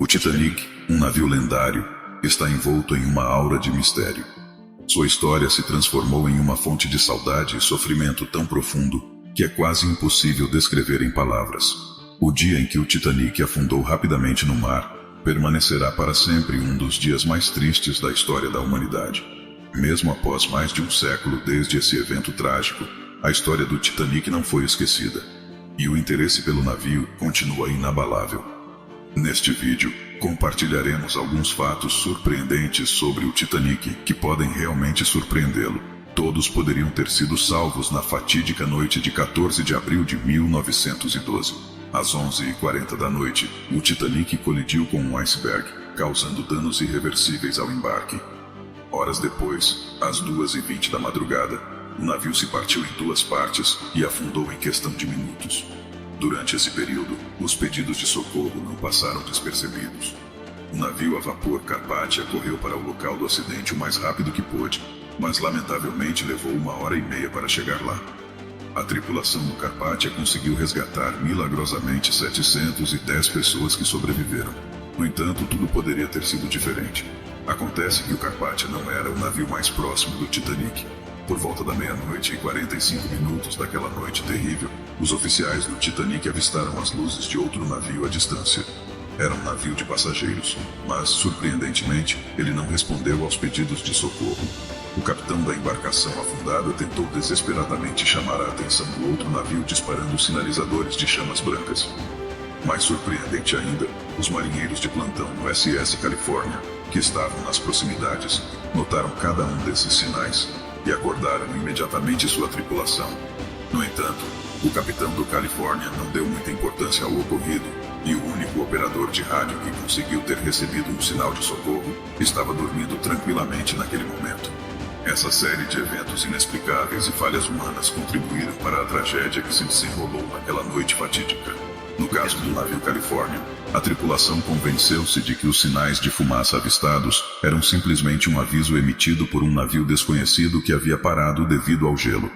O Titanic, um navio lendário, está envolto em uma aura de mistério. Sua história se transformou em uma fonte de saudade e sofrimento tão profundo que é quase impossível descrever em palavras. O dia em que o Titanic afundou rapidamente no mar permanecerá para sempre um dos dias mais tristes da história da humanidade. Mesmo após mais de um século desde esse evento trágico, a história do Titanic não foi esquecida, e o interesse pelo navio continua inabalável. Neste vídeo, compartilharemos alguns fatos surpreendentes sobre o Titanic que podem realmente surpreendê-lo. Todos poderiam ter sido salvos na fatídica noite de 14 de abril de 1912. Às 11h40 da noite, o Titanic colidiu com um iceberg, causando danos irreversíveis ao embarque. Horas depois, às 2h20 da madrugada, o navio se partiu em duas partes e afundou em questão de minutos. Durante esse período, os pedidos de socorro não passaram despercebidos. O navio a vapor Carpathia correu para o local do acidente o mais rápido que pôde, mas lamentavelmente levou 1h30 para chegar lá. A tripulação do Carpathia conseguiu resgatar milagrosamente 710 pessoas que sobreviveram. No entanto, tudo poderia ter sido diferente. Acontece que o Carpathia não era o navio mais próximo do Titanic. Por volta da 00:45 daquela noite terrível, os oficiais do Titanic avistaram as luzes de outro navio à distância. Era um navio de passageiros, mas, surpreendentemente, ele não respondeu aos pedidos de socorro. O capitão da embarcação afundada tentou desesperadamente chamar a atenção do outro navio disparando sinalizadores de chamas brancas. Mais surpreendente ainda, os marinheiros de plantão no SS California, que estavam nas proximidades, notaram cada um desses sinais e acordaram imediatamente sua tripulação. No entanto, o capitão do California não deu muita importância ao ocorrido, e o único operador de rádio que conseguiu ter recebido um sinal de socorro estava dormindo tranquilamente naquele momento. Essa série de eventos inexplicáveis e falhas humanas contribuíram para a tragédia que se desenrolou naquela noite fatídica. No caso do navio California, a tripulação convenceu-se de que os sinais de fumaça avistados eram simplesmente um aviso emitido por um navio desconhecido que havia parado devido ao gelo.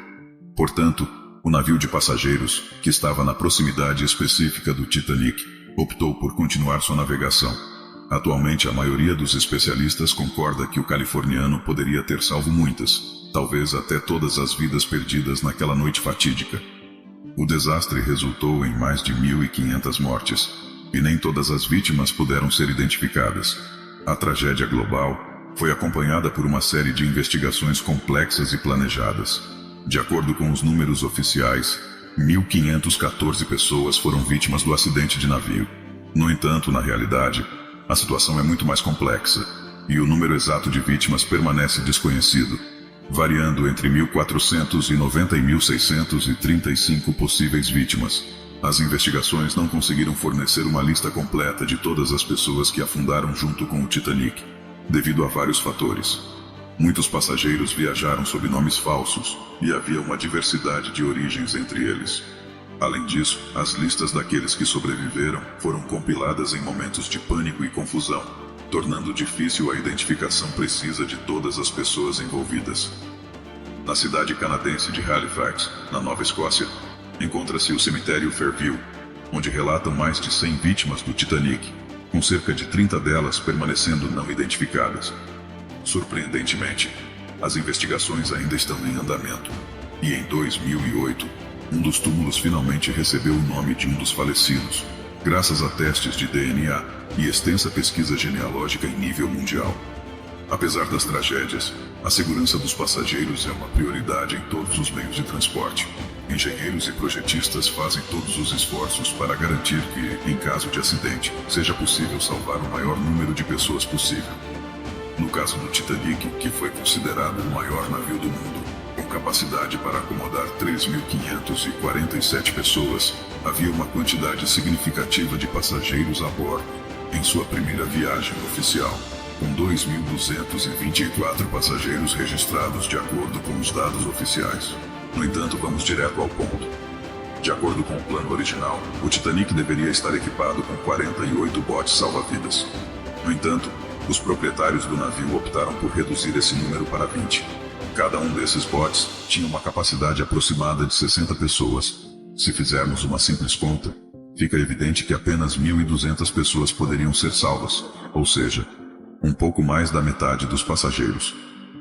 Portanto, o navio de passageiros, que estava na proximidade específica do Titanic, optou por continuar sua navegação. Atualmente, a maioria dos especialistas concorda que o californiano poderia ter salvo muitas, talvez até todas as vidas perdidas naquela noite fatídica. O desastre resultou em mais de 1.500 mortes, e nem todas as vítimas puderam ser identificadas. A tragédia global foi acompanhada por uma série de investigações complexas e planejadas. De acordo com os números oficiais, 1.514 pessoas foram vítimas do acidente de navio. No entanto, na realidade, a situação é muito mais complexa, e o número exato de vítimas permanece desconhecido, variando entre 1.490 e 1.635 possíveis vítimas. As investigações não conseguiram fornecer uma lista completa de todas as pessoas que afundaram junto com o Titanic, devido a vários fatores. Muitos passageiros viajaram sob nomes falsos, e havia uma diversidade de origens entre eles. Além disso, as listas daqueles que sobreviveram foram compiladas em momentos de pânico e confusão, tornando difícil a identificação precisa de todas as pessoas envolvidas. Na cidade canadense de Halifax, na Nova Escócia, encontra-se o cemitério Fairview, onde relatam mais de 100 vítimas do Titanic, com cerca de 30 delas permanecendo não identificadas. Surpreendentemente, as investigações ainda estão em andamento, e em 2008, um dos túmulos finalmente recebeu o nome de um dos falecidos, graças a testes de DNA e extensa pesquisa genealógica em nível mundial. Apesar das tragédias, a segurança dos passageiros é uma prioridade em todos os meios de transporte. Engenheiros e projetistas fazem todos os esforços para garantir que, em caso de acidente, seja possível salvar o maior número de pessoas possível. No caso do Titanic, que foi considerado o maior navio do mundo, com capacidade para acomodar 3.547 pessoas, havia uma quantidade significativa de passageiros a bordo, em sua primeira viagem oficial, com 2.224 passageiros registrados de acordo com os dados oficiais. No entanto, vamos direto ao ponto. De acordo com o plano original, o Titanic deveria estar equipado com 48 botes salva-vidas. No entanto, os proprietários do navio optaram por reduzir esse número para 20. Cada um desses botes tinha uma capacidade aproximada de 60 pessoas. Se fizermos uma simples conta, Fica evidente que apenas 1.200 pessoas poderiam ser salvas, ou seja, um pouco mais da metade dos passageiros.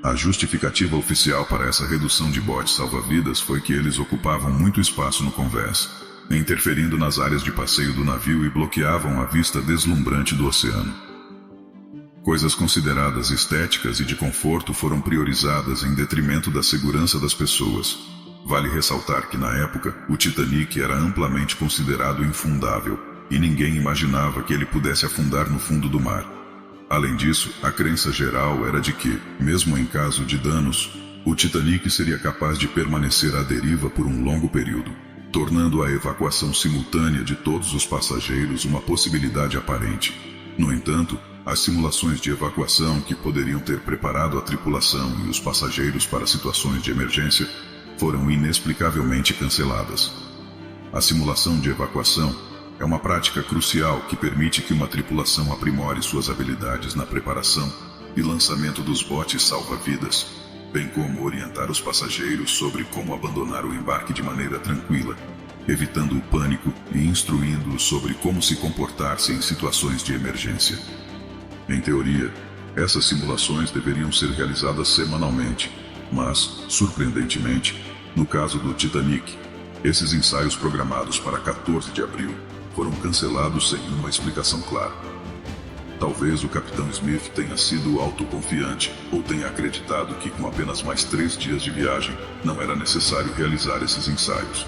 A justificativa oficial para essa redução de botes salva-vidas foi que eles ocupavam muito espaço no convés, interferindo nas áreas de passeio do navio e bloqueavam a vista deslumbrante do oceano. Coisas consideradas estéticas e de conforto foram priorizadas em detrimento da segurança das pessoas. Vale ressaltar que na época, o Titanic era amplamente considerado infundável, e ninguém imaginava que ele pudesse afundar no fundo do mar. Além disso, a crença geral era de que, mesmo em caso de danos, o Titanic seria capaz de permanecer à deriva por um longo período, tornando a evacuação simultânea de todos os passageiros uma possibilidade aparente. No entanto, as simulações de evacuação que poderiam ter preparado a tripulação e os passageiros para situações de emergência foram inexplicavelmente canceladas. A simulação de evacuação é uma prática crucial que permite que uma tripulação aprimore suas habilidades na preparação e lançamento dos botes salva-vidas, bem como orientar os passageiros sobre como abandonar o embarque de maneira tranquila, evitando o pânico e instruindo-os sobre como se comportar-se em situações de emergência. Em teoria, essas simulações deveriam ser realizadas semanalmente, mas, surpreendentemente, no caso do Titanic, esses ensaios programados para 14 de abril foram cancelados sem uma explicação clara. Talvez o capitão Smith tenha sido autoconfiante ou tenha acreditado que com apenas mais 3 dias de viagem não era necessário realizar esses ensaios.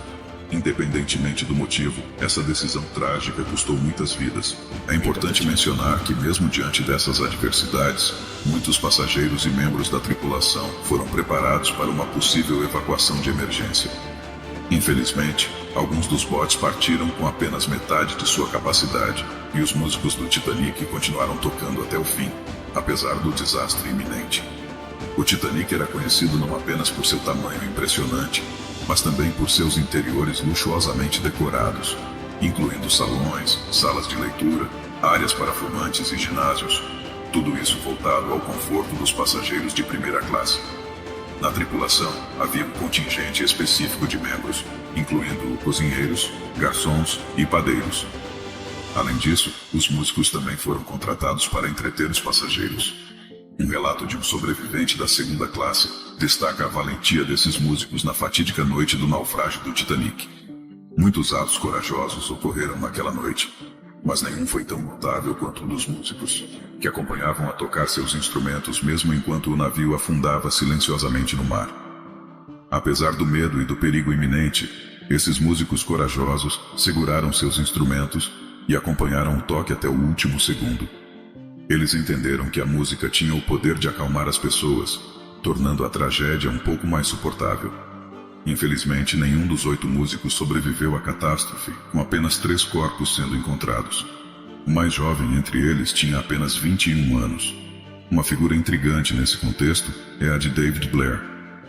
Independentemente do motivo, essa decisão trágica custou muitas vidas. É importante mencionar que mesmo diante dessas adversidades, muitos passageiros e membros da tripulação foram preparados para uma possível evacuação de emergência. Infelizmente, alguns dos botes partiram com apenas metade de sua capacidade, e os músicos do Titanic continuaram tocando até o fim, apesar do desastre iminente. O Titanic era conhecido não apenas por seu tamanho impressionante, mas também por seus interiores luxuosamente decorados, incluindo salões, salas de leitura, áreas para fumantes e ginásios, tudo isso voltado ao conforto dos passageiros de primeira classe. Na tripulação, havia um contingente específico de membros, incluindo cozinheiros, garçons e padeiros. Além disso, os músicos também foram contratados para entreter os passageiros. Um relato de um sobrevivente da segunda classe destaca a valentia desses músicos na fatídica noite do naufrágio do Titanic. Muitos atos corajosos ocorreram naquela noite, mas nenhum foi tão notável quanto o dos músicos, que acompanhavam a tocar seus instrumentos mesmo enquanto o navio afundava silenciosamente no mar. Apesar do medo e do perigo iminente, esses músicos corajosos seguraram seus instrumentos e acompanharam o toque até o último segundo. Eles entenderam que a música tinha o poder de acalmar as pessoas, tornando a tragédia um pouco mais suportável. Infelizmente, nenhum dos 8 músicos sobreviveu à catástrofe, com apenas 3 corpos sendo encontrados. O mais jovem entre eles tinha apenas 21 anos. Uma figura intrigante nesse contexto é a de David Blair,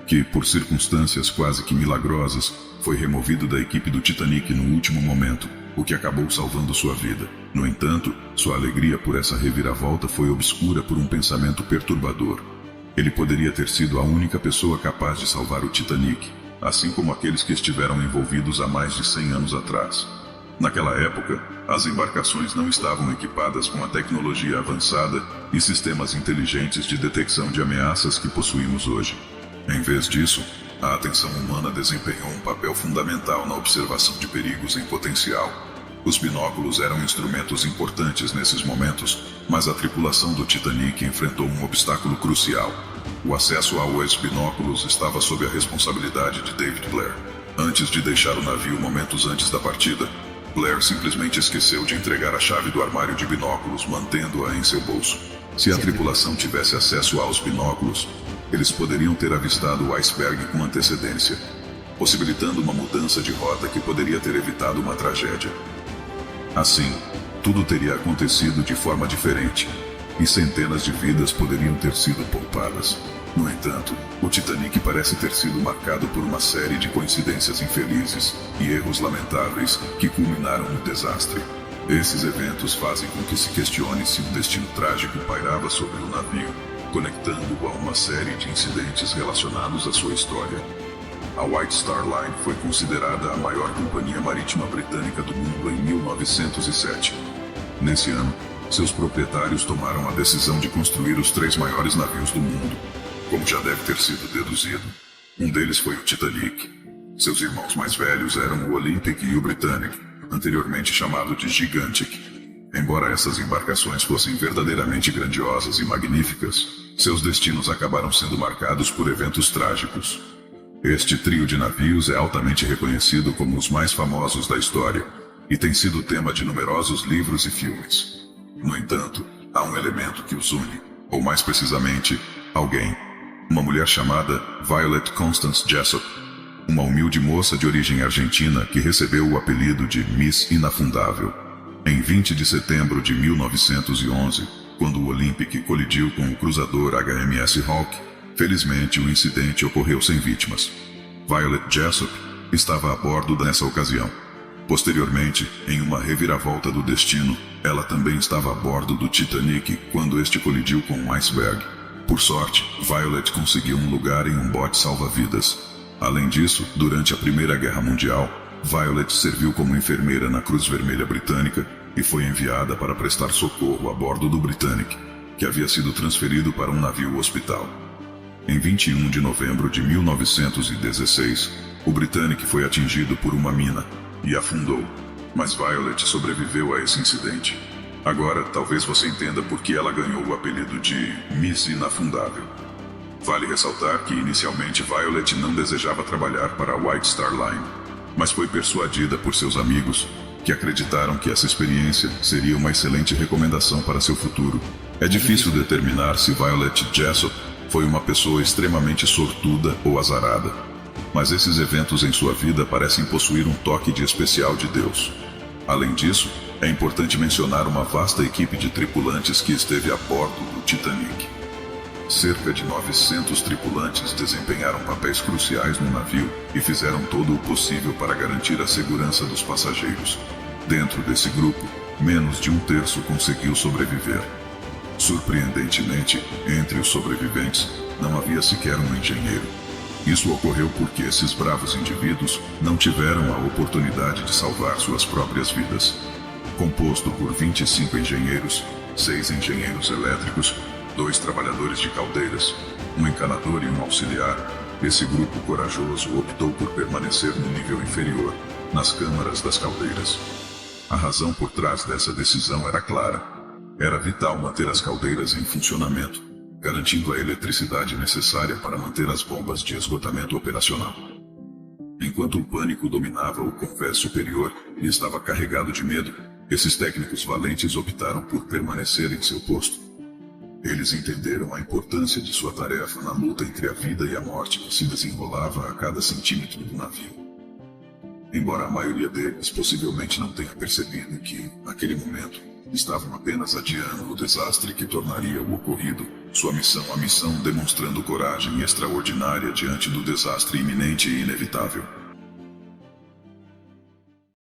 que, por circunstâncias quase que milagrosas, foi removido da equipe do Titanic no último momento, o que acabou salvando sua vida. No entanto, sua alegria por essa reviravolta foi obscura por um pensamento perturbador. Ele poderia ter sido a única pessoa capaz de salvar o Titanic, assim como aqueles que estiveram envolvidos há mais de 100 anos atrás. Naquela época, as embarcações não estavam equipadas com a tecnologia avançada e sistemas inteligentes de detecção de ameaças que possuímos hoje. Em vez disso, a atenção humana desempenhou um papel fundamental na observação de perigos em potencial. Os binóculos eram instrumentos importantes nesses momentos, mas a tripulação do Titanic enfrentou um obstáculo crucial. O acesso aos binóculos estava sob a responsabilidade de David Blair. Antes de deixar o navio momentos antes da partida, Blair simplesmente esqueceu de entregar a chave do armário de binóculos, mantendo-a em seu bolso. Se a tripulação tivesse acesso aos binóculos, eles poderiam ter avistado o iceberg com antecedência, possibilitando uma mudança de rota que poderia ter evitado uma tragédia. Assim, tudo teria acontecido de forma diferente, e centenas de vidas poderiam ter sido poupadas. No entanto, o Titanic parece ter sido marcado por uma série de coincidências infelizes e erros lamentáveis que culminaram no desastre. Esses eventos fazem com que se questione se um destino trágico pairava sobre o navio, conectando-o a uma série de incidentes relacionados à sua história. A White Star Line foi considerada a maior companhia marítima britânica do mundo em 1907. Nesse ano, seus proprietários tomaram a decisão de construir os 3 maiores navios do mundo. Como já deve ter sido deduzido, um deles foi o Titanic. Seus irmãos mais velhos eram o Olympic e o Britannic, anteriormente chamado de Gigantic. Embora essas embarcações fossem verdadeiramente grandiosas e magníficas, seus destinos acabaram sendo marcados por eventos trágicos. Este trio de navios é altamente reconhecido como os mais famosos da história e tem sido tema de numerosos livros e filmes. No entanto, há um elemento que os une, ou mais precisamente, alguém. Uma mulher chamada Violet Constance Jessop, uma humilde moça de origem argentina que recebeu o apelido de Miss Inafundável. Em 20 de setembro de 1911, quando o Olympic colidiu com o cruzador HMS Hawke, felizmente o incidente ocorreu sem vítimas. Violet Jessop estava a bordo nessa ocasião. Posteriormente, em uma reviravolta do destino, ela também estava a bordo do Titanic quando este colidiu com um iceberg. Por sorte, Violet conseguiu um lugar em um bote salva-vidas. Além disso, durante a Primeira Guerra Mundial, Violet serviu como enfermeira na Cruz Vermelha Britânica e foi enviada para prestar socorro a bordo do Britannic, que havia sido transferido para um navio-hospital. Em 21 de novembro de 1916, o Britannic foi atingido por uma mina e afundou, mas Violet sobreviveu a esse incidente. Agora, talvez você entenda por que ela ganhou o apelido de Miss Inafundável. Vale ressaltar que inicialmente Violet não desejava trabalhar para a White Star Line, mas foi persuadida por seus amigos, que acreditaram que essa experiência seria uma excelente recomendação para seu futuro. É difícil determinar se Violet Jessop foi uma pessoa extremamente sortuda ou azarada, mas esses eventos em sua vida parecem possuir um toque de especial de Deus. Além disso, é importante mencionar uma vasta equipe de tripulantes que esteve a bordo do Titanic. Cerca de 900 tripulantes desempenharam papéis cruciais no navio e fizeram todo o possível para garantir a segurança dos passageiros. Dentro desse grupo, menos de 1/3 conseguiu sobreviver. Surpreendentemente, entre os sobreviventes, não havia sequer um engenheiro. Isso ocorreu porque esses bravos indivíduos não tiveram a oportunidade de salvar suas próprias vidas. Composto por 25 engenheiros, 6 engenheiros elétricos, 2 trabalhadores de caldeiras, um encanador e um auxiliar, esse grupo corajoso optou por permanecer no nível inferior, nas câmaras das caldeiras. A razão por trás dessa decisão era clara. Era vital manter as caldeiras em funcionamento, garantindo a eletricidade necessária para manter as bombas de esgotamento operacional. Enquanto o pânico dominava o convés superior e estava carregado de medo, esses técnicos valentes optaram por permanecer em seu posto. Eles entenderam a importância de sua tarefa na luta entre a vida e a morte que se desenrolava a cada centímetro do navio. Embora a maioria deles possivelmente não tenha percebido que, naquele momento, estavam apenas adiando o desastre que tornaria o ocorrido, a missão demonstrando coragem extraordinária diante do desastre iminente e inevitável.